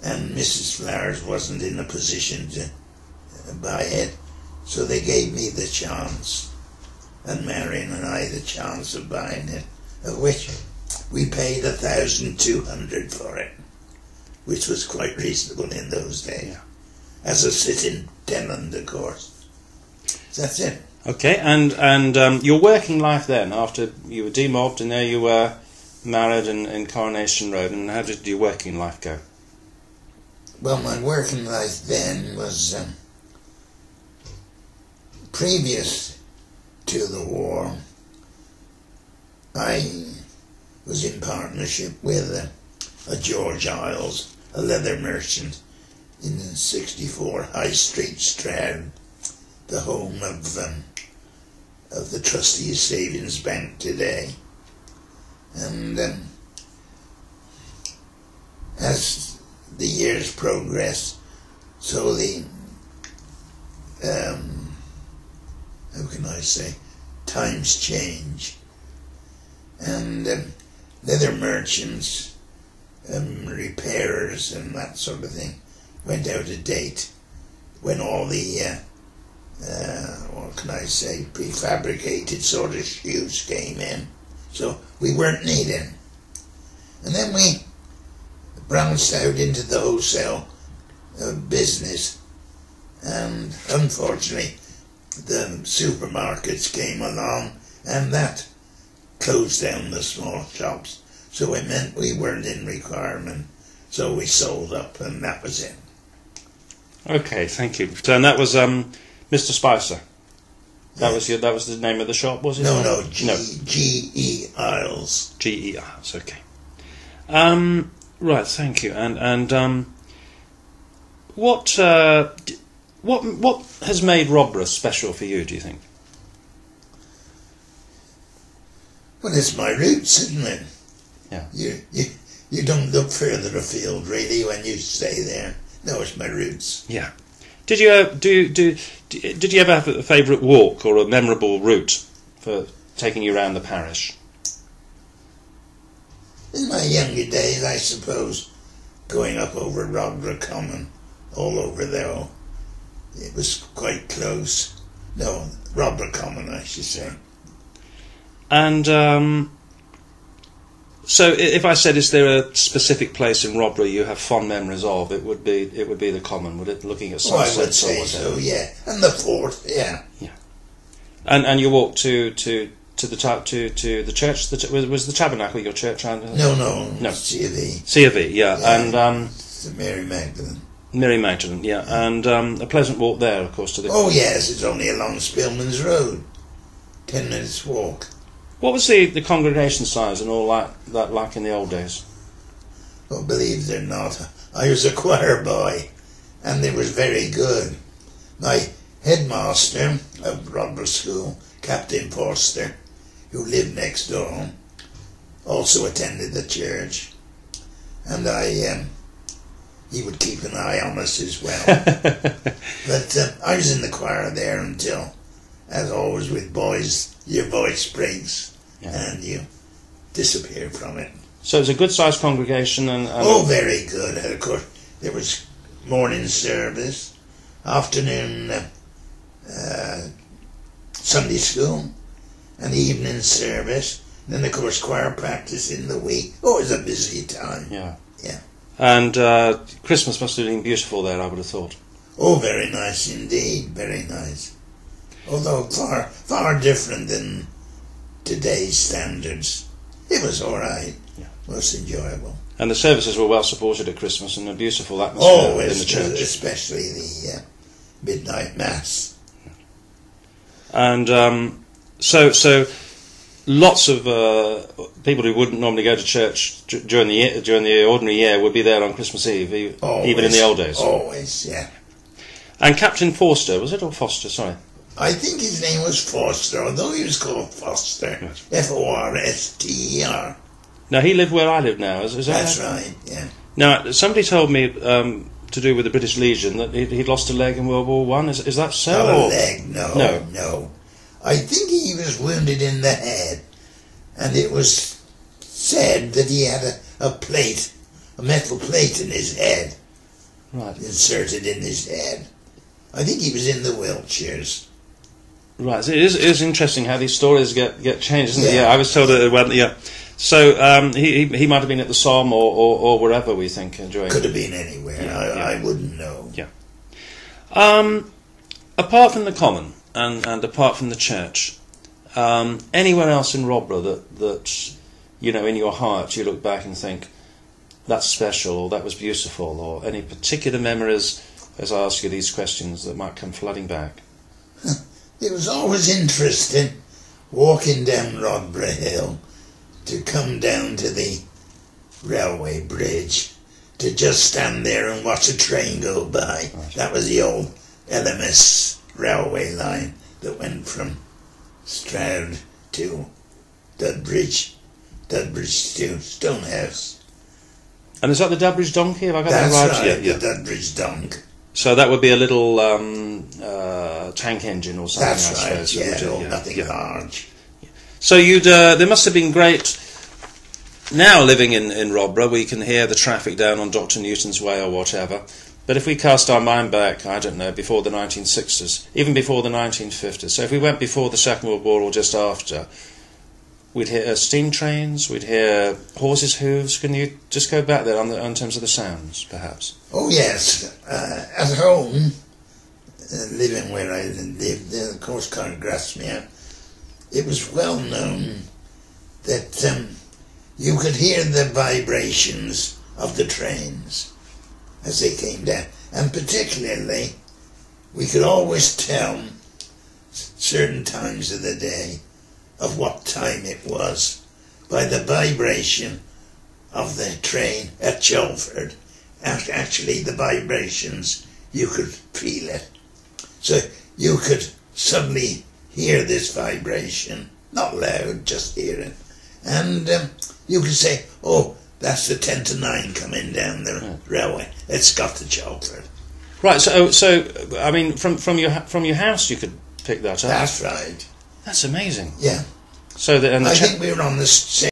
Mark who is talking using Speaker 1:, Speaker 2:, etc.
Speaker 1: and Mrs. Flowers wasn't in a position to buy it, so they gave me the chance, and Marion and I the chance of buying it, of which we paid 1,200 for it, which was quite reasonable in those days.
Speaker 2: Yeah.
Speaker 1: As a sitting tenant, of course. So that's it.
Speaker 2: Okay, and your working life then, after you were demobbed and there you were married in Coronation Road, and how did your working life go?
Speaker 1: Well, my working life then was previous to the war. I was in partnership with a George Isles, a leather merchant, in 64 High Street, Stroud, the home of the Trustees Savings Bank today. And as the years progress, so the, how can I say, times change. And leather merchants, repairers and that sort of thing went out of date when all the, what can I say, prefabricated sort of shoes came in. So we weren't needed. And then we branched out into the wholesale business, and unfortunately the supermarkets came along and that closed down the small shops, so it meant we weren't in requirement, so we sold up and that was it.
Speaker 2: Okay, thank you. So, and that was Mr. Spicer. That was the name of the shop, was it?
Speaker 1: No, G.E. Isles.
Speaker 2: G.E. Isles, okay. Right, thank you. And what has made Rodborough special for you, do you think?
Speaker 1: Well, it's my roots, isn't it?
Speaker 2: Yeah.
Speaker 1: You don't look further afield really when you stay there. No, it's my roots.
Speaker 2: Yeah. Did you did you ever have a favourite walk or a memorable route for taking you around the parish?
Speaker 1: In my younger days, I suppose, going up over Rodborough Common, all over there, it was quite close. No, Rodborough Common, I should say.
Speaker 2: And so, if I said, is there a specific place in Rodborough you have fond memories of? It would be the Common, would it? Looking at sunsets,
Speaker 1: I would say so, yeah. And the fort, yeah.
Speaker 2: Yeah. And you walked to the church. Was the Tabernacle your church?
Speaker 1: No. C of E.
Speaker 2: C of E, yeah. And
Speaker 1: Mary Magdalene.
Speaker 2: Mary Magdalene, yeah. And a pleasant walk there, of course, to the.
Speaker 1: Oh yes, it's only along Spillman's Road. 10 minutes walk.
Speaker 2: What was the congregation size and all that like in the old days?
Speaker 1: Well, believe it or not, I was a choir boy, and it was very good. My headmaster of Rodborough School, Captain Forster, who lived next door, also attended the church, and he would keep an eye on us as well. But I was in the choir there until, as always with boys, your voice breaks, and you disappear from it.
Speaker 2: So it's a good-sized congregation, and
Speaker 1: oh, very good. Of course, there was morning service, afternoon Sunday school, and evening service. Then, of course, choir practice in the week. Oh, it was a busy time.
Speaker 2: Yeah.
Speaker 1: Yeah.
Speaker 2: And Christmas must have been beautiful there, I would have thought.
Speaker 1: Oh, very nice indeed. Very nice. Although far different than today's standards. It was all right. Yeah. Most enjoyable.
Speaker 2: And the services were well supported at Christmas, and a beautiful atmosphere in the church.
Speaker 1: Especially the midnight mass.
Speaker 2: And so lots of people who wouldn't normally go to church during the ordinary year would be there on Christmas Eve, even in the old days.
Speaker 1: Always, yeah.
Speaker 2: And Captain Forster, was it, or Foster? Sorry.
Speaker 1: I think his name was Forster, although he was called Foster. Yes. Forster.
Speaker 2: Now, he lived where I live now, is that
Speaker 1: That's right, yeah.
Speaker 2: Now, somebody told me, to do with the British Legion, that he'd lost a leg in World War I. Is that so?
Speaker 1: Not a leg, no. I think he was wounded in the head, and it was said that he had a metal plate in his head,
Speaker 2: Right.
Speaker 1: inserted in his head. I think he was in the wheelchairs.
Speaker 2: Right. So it is interesting how these stories get changed, isn't it?
Speaker 1: Yeah.
Speaker 2: Yeah. I was told that. Well, yeah. So he might have been at the Somme or wherever, we think, enjoying.
Speaker 1: Could have been anywhere.
Speaker 2: Yeah.
Speaker 1: I wouldn't know.
Speaker 2: Yeah. Apart from the common and apart from the church, anywhere else in Rodborough that you know, in your heart, you look back and think that's special, or that was beautiful, or any particular memories, as I ask you these questions, that might come flooding back?
Speaker 1: It was always interesting walking down Rodborough Hill to come down to the railway bridge, to just stand there and watch a train go by. Right. That was the old LMS railway line that went from Stroud to Dudbridge to Stonehouse.
Speaker 2: And is that the Dudbridge Donkey? Have I got
Speaker 1: That's
Speaker 2: that right?
Speaker 1: right, the Dudbridge Donk.
Speaker 2: So that would be a little tank engine or something,
Speaker 1: That's
Speaker 2: I
Speaker 1: right,
Speaker 2: suppose.
Speaker 1: Nothing large.
Speaker 2: So there must have been great. Now living in Rodborough, we can hear the traffic down on Dr. Newton's Way or whatever. But if we cast our mind back, I don't know, before the 1960s, even before the 1950s, so if we went before the Second World War or just after, we'd hear steam trains, we'd hear horses' hooves. Can you just go back there on terms of the sounds, perhaps?
Speaker 1: Oh, yes. At home, living where I lived, the coast guard grasped me out, it was well known that you could hear the vibrations of the trains as they came down. And particularly, we could always tell certain times of the day of what time it was by the vibration of the train at Chelford. Actually, the vibrations, you could feel it. So you could suddenly hear this vibration, not loud, just hear it. And you could say, oh, that's the 10 to 9 coming down the railway. It's got to Chelford.
Speaker 2: Right, so I mean, from your house you could pick that up.
Speaker 1: That's right.
Speaker 2: That's amazing.
Speaker 1: Yeah.
Speaker 2: So I
Speaker 1: think we were on the same